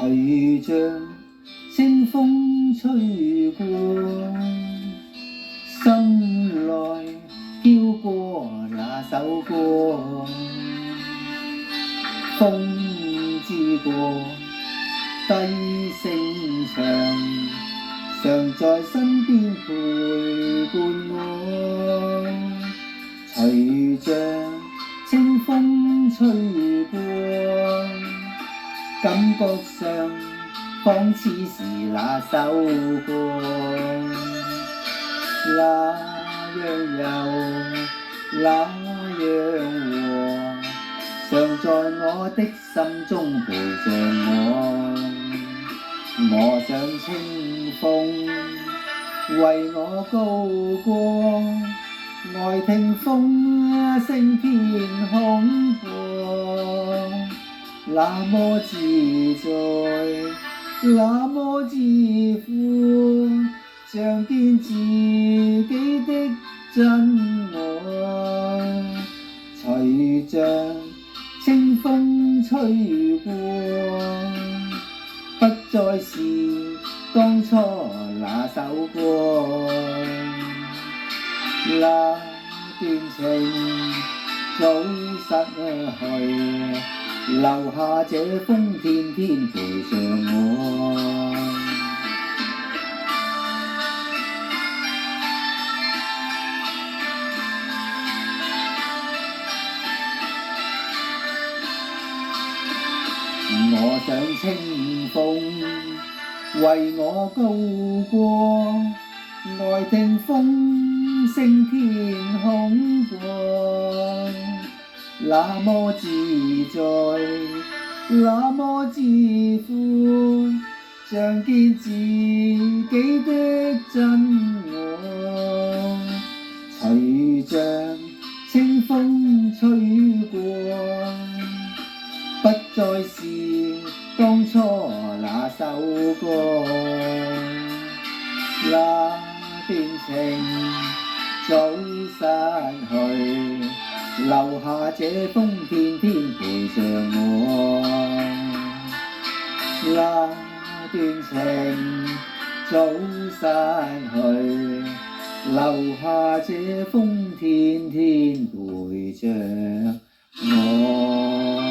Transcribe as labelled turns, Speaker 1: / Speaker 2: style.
Speaker 1: 隨着清風吹過，心內飄過那首歌，風之過低聲唱，常在身邊陪伴我，隨着清風吹過，感覺上仿似是那首歌，那樣柔，那樣和，常在我的心中陪着我。我想清風為我高歌，愛聽風聲天空過，那麼自在，那麼自負，像見自己的真我。隨着清風吹過，不再是當初那首歌，那段情早失去，留下這風天天陪着我。我想清風為我高歌，愛聽風聲天空過，那麼自在，那麼自負，像見自己的真我。隨着清風吹過，不再是當初那首歌，那段情早失去，留下這風天天陪着我。那段情早失去，留下這風天天陪着我。